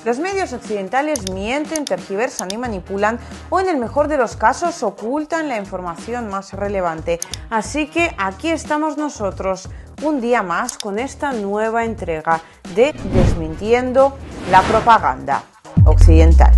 Los medios occidentales mienten, tergiversan y manipulan o en el mejor de los casos ocultan la información más relevante. Así que aquí estamos nosotros un día más con esta nueva entrega de Desmintiendo la propaganda occidental.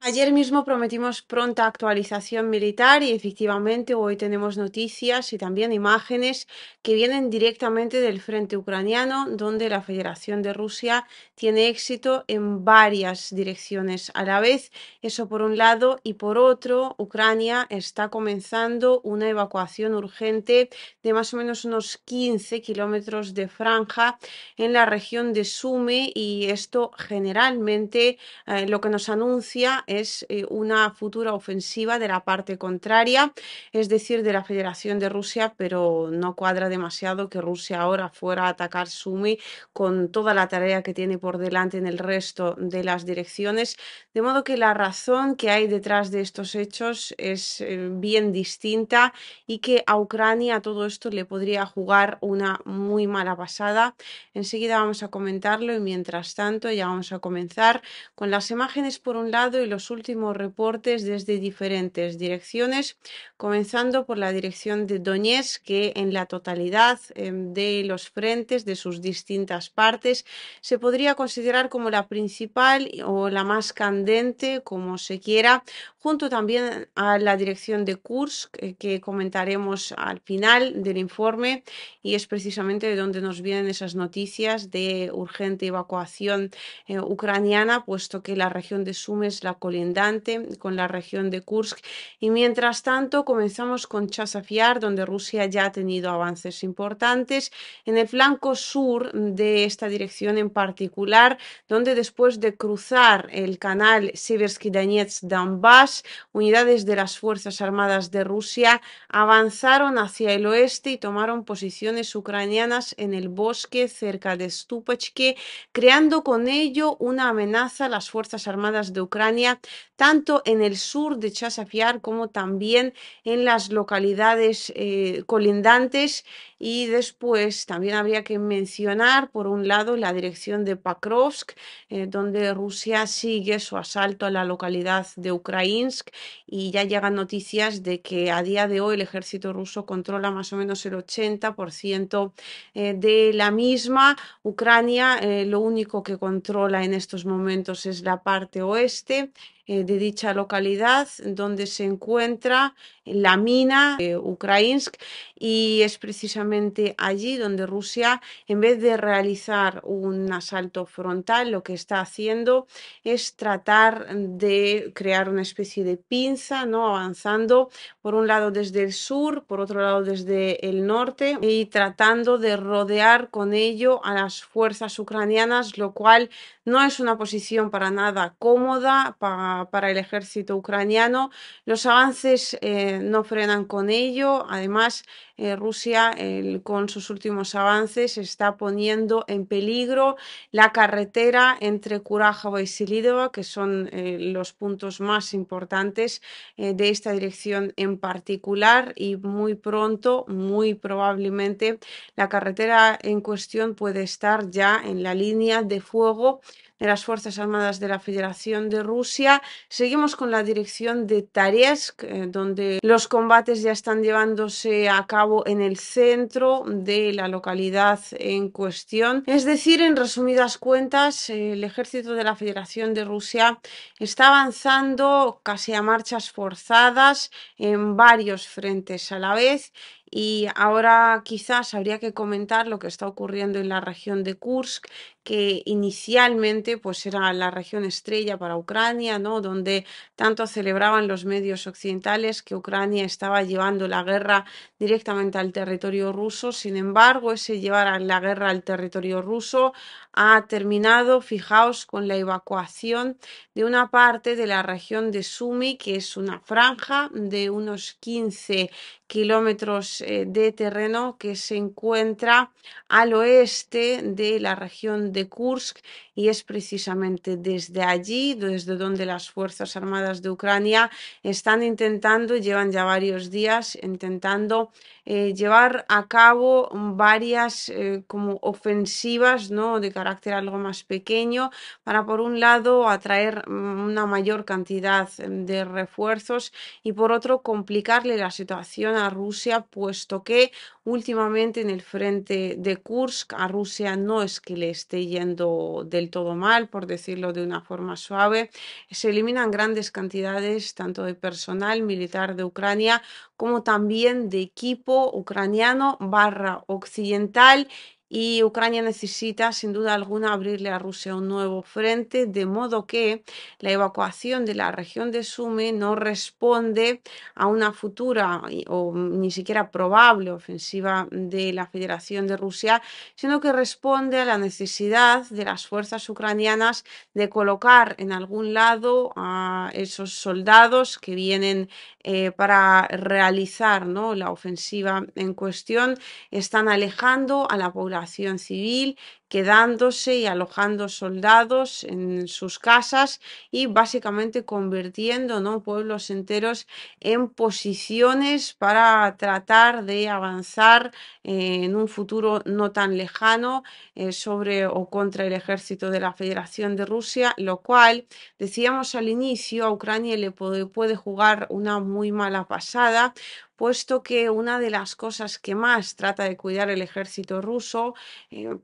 Ayer mismo prometimos pronta actualización militar y efectivamente hoy tenemos noticias y también imágenes que vienen directamente del frente ucraniano, donde la Federación de Rusia tiene éxito en varias direcciones a la vez. Eso por un lado, y por otro, Ucrania está comenzando una evacuación urgente de más o menos unos 15 kilómetros de franja en la región de Sumy, y esto generalmente lo que nos anuncia es una futura ofensiva de la parte contraria, es decir, de la Federación de Rusia, pero no cuadra demasiado que Rusia ahora fuera a atacar Sumy con toda la tarea que tiene por delante en el resto de las direcciones, de modo que la razón que hay detrás de estos hechos es bien distinta y que a Ucrania todo esto le podría jugar una muy mala pasada. Enseguida vamos a comentarlo y mientras tanto ya vamos a comenzar con las imágenes por un lado y los últimos reportes desde diferentes direcciones, comenzando por la dirección de Donetsk, que en la totalidad de los frentes de sus distintas partes se podría considerar como la principal o la más candente, como se quiera, junto también a la dirección de Kursk, que comentaremos al final del informe, y es precisamente de donde nos vienen esas noticias de urgente evacuación ucraniana, puesto que la región de Sumy es la colindante con la región de Kursk. Y mientras tanto comenzamos con Chasiv Yar, donde Rusia ya ha tenido avances importantes en el flanco sur de esta dirección en particular, donde después de cruzar el canal Seversky Donetsk-Donbass, unidades de las Fuerzas Armadas de Rusia avanzaron hacia el oeste y tomaron posiciones ucranianas en el bosque cerca de Stupachki, creando con ello una amenaza a las Fuerzas Armadas de Ucrania, tanto en el sur de Chasiv Yar como también en las localidades colindantes. Y después también habría que mencionar, por un lado, la dirección de Pakrovsk, donde Rusia sigue su asalto a la localidad de Ukrainsk, y ya llegan noticias de que a día de hoy el ejército ruso controla más o menos el 80% de la misma. Ucrania lo único que controla en estos momentos es la parte oeste de dicha localidad, donde se encuentra la mina Ukrainsk, y es precisamente allí donde Rusia, en vez de realizar un asalto frontal, lo que está haciendo es tratar de crear una especie de pinza, ¿no? Avanzando por un lado desde el sur, por otro lado desde el norte, y tratando de rodear con ello a las fuerzas ucranianas, lo cual no es una posición para nada cómoda para el ejército ucraniano. Los avances no frenan con ello. Además, Rusia, con sus últimos avances, está poniendo en peligro la carretera entre Kurajovo y Selidova, que son los puntos más importantes de esta dirección en particular, y muy pronto, muy probablemente, la carretera en cuestión puede estar ya en la línea de fuego de las Fuerzas Armadas de la Federación de Rusia. Seguimos con la dirección de Taresk, donde los combates ya están llevándose a cabo en el centro de la localidad en cuestión. Es decir, en resumidas cuentas, el ejército de la Federación de Rusia está avanzando casi a marchas forzadas en varios frentes a la vez. Y ahora quizás habría que comentar lo que está ocurriendo en la región de Kursk, que inicialmente pues era la región estrella para Ucrania, ¿no? Donde tanto celebraban los medios occidentales que Ucrania estaba llevando la guerra directamente al territorio ruso. Sin embargo, ese llevar la guerra al territorio ruso ha terminado, fijaos, con la evacuación de una parte de la región de Sumy, que es una franja de unos 15 kilómetros de terreno que se encuentra al oeste de la región de Kursk y es precisamente desde allí, desde donde las Fuerzas Armadas de Ucrania están intentando, llevan ya varios días intentando llevar a cabo varias como ofensivas, ¿no? De carácter algo más pequeño para, por un lado, atraer una mayor cantidad de refuerzos y, por otro, complicarle la situación a Rusia, puesto que últimamente en el frente de Kursk a Rusia no es que le esté yendo del todo mal, por decirlo de una forma suave. Se eliminan grandes cantidades tanto de personal militar de Ucrania como también de equipo ucraniano barra occidental y Ucrania necesita sin duda alguna abrirle a Rusia un nuevo frente, de modo que la evacuación de la región de Sumy no responde a una futura o ni siquiera probable ofensiva de la Federación de Rusia, sino que responde a la necesidad de las fuerzas ucranianas de colocar en algún lado a esos soldados que vienen para realizar, ¿no? La ofensiva en cuestión, están alejando a la población civil, quedándose y alojando soldados en sus casas y básicamente convirtiendo, ¿no? Pueblos enteros en posiciones para tratar de avanzar en un futuro no tan lejano sobre o contra el ejército de la Federación de Rusia, lo cual, decíamos al inicio, a Ucrania le puede jugar una muy mala pasada, puesto que una de las cosas que más trata de cuidar el ejército ruso,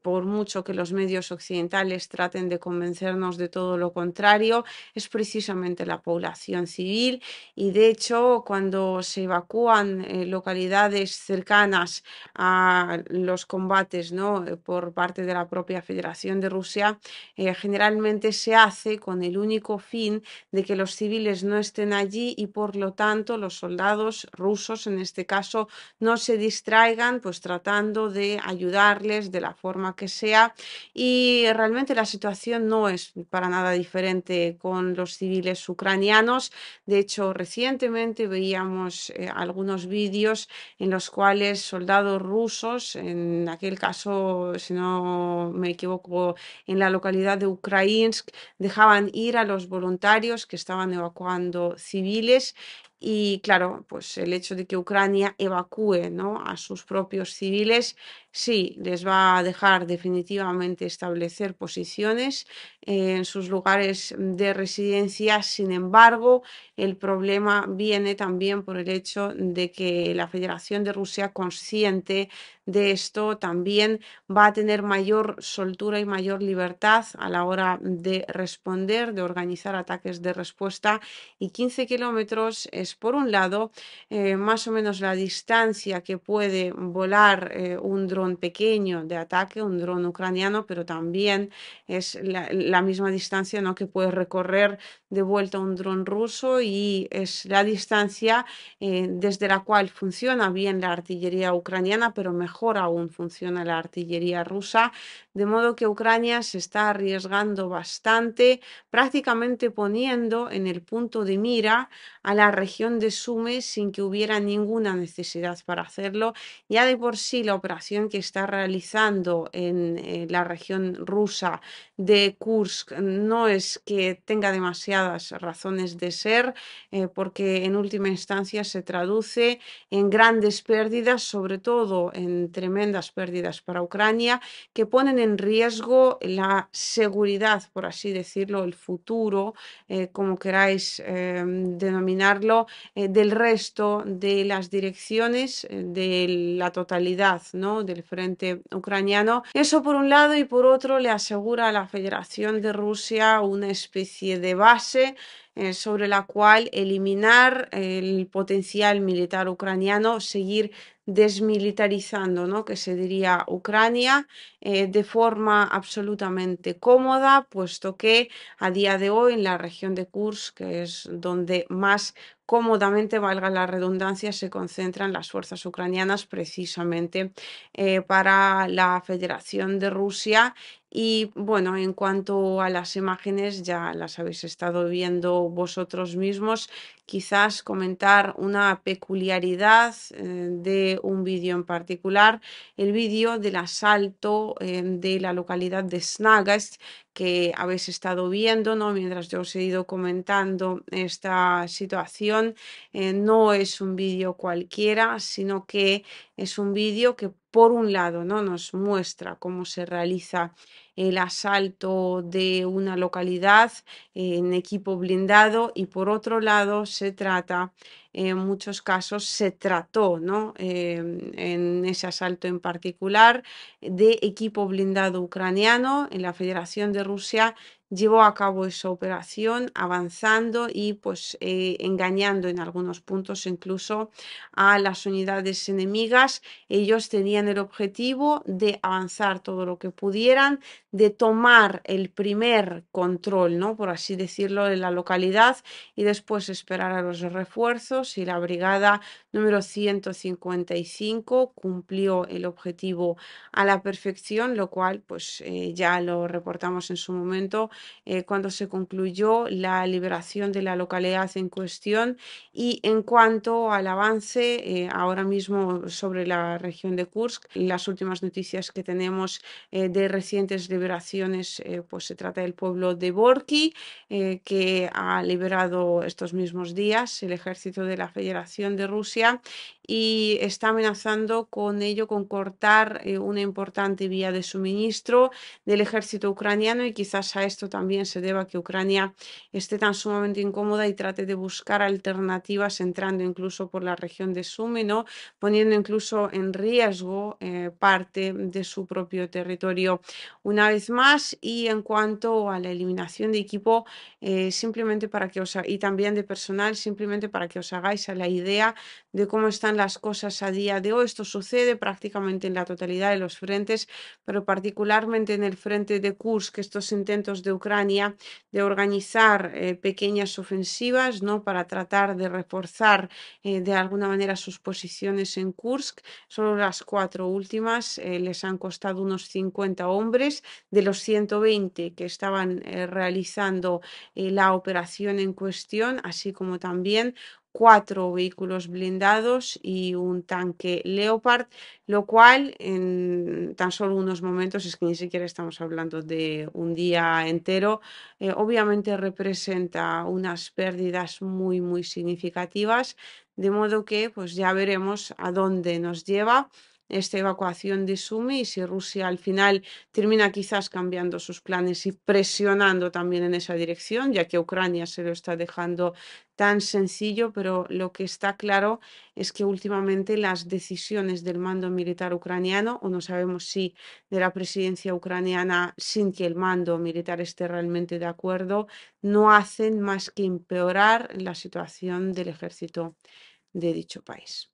por mucho que los medios occidentales traten de convencernos de todo lo contrario, es precisamente la población civil y de hecho cuando se evacúan localidades cercanas a los combates, ¿no? Por parte de la propia Federación de Rusia, generalmente se hace con el único fin de que los civiles no estén allí y por lo tanto los soldados rusos en este caso no se distraigan pues tratando de ayudarles de la forma que sea y realmente la situación no es para nada diferente con los civiles ucranianos. De hecho, recientemente veíamos algunos vídeos en los cuales soldados rusos, en aquel caso, si no me equivoco, en la localidad de Ukrainsk, dejaban ir a los voluntarios que estaban evacuando civiles y claro, pues el hecho de que Ucrania evacúe, ¿no? A sus propios civiles, sí, les va a dejar definitivamente establecer posiciones en sus lugares de residencia. Sin embargo, el problema viene también por el hecho de que la Federación de Rusia, consciente de esto, también va a tener mayor soltura y mayor libertad a la hora de responder, de organizar ataques de respuesta. Y 15 kilómetros es, por un lado, más o menos la distancia que puede volar un dron pequeño de ataque, un dron ucraniano, pero también es la misma distancia, ¿no? Que puede recorrer de vuelta un dron ruso y es la distancia desde la cual funciona bien la artillería ucraniana, pero mejor aún funciona la artillería rusa, de modo que Ucrania se está arriesgando bastante, prácticamente poniendo en el punto de mira a la región de Sumy sin que hubiera ninguna necesidad para hacerlo. Ya de por sí la operación que está realizando en la región rusa de Kursk no es que tenga demasiadas razones de ser, porque en última instancia se traduce en grandes pérdidas, sobre todo en tremendas pérdidas para Ucrania, que ponen en riesgo la seguridad, por así decirlo, el futuro, como queráis denominarlo, del resto de las direcciones de la totalidad, ¿no? Del frente ucraniano. Eso por un lado y por otro le asegura a la Federación de Rusia una especie de base sobre la cual eliminar el potencial militar ucraniano, seguir desmilitarizando, ¿no? Que se diría Ucrania de forma absolutamente cómoda, puesto que a día de hoy en la región de Kursk, que es donde más cómodamente, valga la redundancia, se concentran las fuerzas ucranianas precisamente para la Federación de Rusia Y bueno, en cuanto a las imágenes, ya las habéis estado viendo vosotros mismos. Quizás comentar una peculiaridad de un vídeo en particular, el vídeo del asalto de la localidad de Snagas que habéis estado viendo, ¿no? Mientras yo os he ido comentando esta situación, no es un vídeo cualquiera, sino que es un vídeo que por un lado, ¿no? Nos muestra cómo se realiza el asalto de una localidad en equipo blindado y por otro lado se trata, en muchos casos se trató, ¿no? En ese asalto en particular de equipo blindado ucraniano en la Federación de Rusia llevó a cabo esa operación avanzando y pues engañando en algunos puntos incluso a las unidades enemigas. Ellos tenían el objetivo de avanzar todo lo que pudieran, de tomar el primer control, ¿no? Por así decirlo, de la localidad y después esperar a los refuerzos y la brigada número 155 cumplió el objetivo a la perfección, lo cual pues ya lo reportamos en su momento cuando se concluyó la liberación de la localidad en cuestión. Y en cuanto al avance, ahora mismo sobre la región de Kursk, las últimas noticias que tenemos de recientes liberaciones, pues se trata del pueblo de Borki, que ha liberado estos mismos días el ejército de la Federación de Rusia y está amenazando con ello, con cortar una importante vía de suministro del ejército ucraniano y quizás a esto también se deba que Ucrania esté tan sumamente incómoda y trate de buscar alternativas entrando incluso por la región de Sumy, ¿no? Poniendo incluso en riesgo parte de su propio territorio una vez más. Y en cuanto a la eliminación de equipo, simplemente para que y también de personal, simplemente para que os hagáis a la idea de cómo están las cosas a día de hoy. Esto sucede prácticamente en la totalidad de los frentes, pero particularmente en el frente de Kursk, estos intentos de Ucrania de organizar pequeñas ofensivas, ¿no? Para tratar de reforzar de alguna manera sus posiciones en Kursk. Solo las cuatro últimas les han costado unos 50 hombres de los 120 que estaban realizando la operación en cuestión, así como también cuatro vehículos blindados y un tanque Leopard, lo cual en tan solo unos momentos, es que ni siquiera estamos hablando de un día entero, obviamente representa unas pérdidas muy, muy significativas, de modo que pues ya veremos a dónde nos lleva esta evacuación de Sumy y si Rusia al final termina quizás cambiando sus planes y presionando también en esa dirección, ya que Ucrania se lo está dejando tan sencillo, pero lo que está claro es que últimamente las decisiones del mando militar ucraniano, o no sabemos si de la presidencia ucraniana sin que el mando militar esté realmente de acuerdo, no hacen más que empeorar la situación del ejército de dicho país.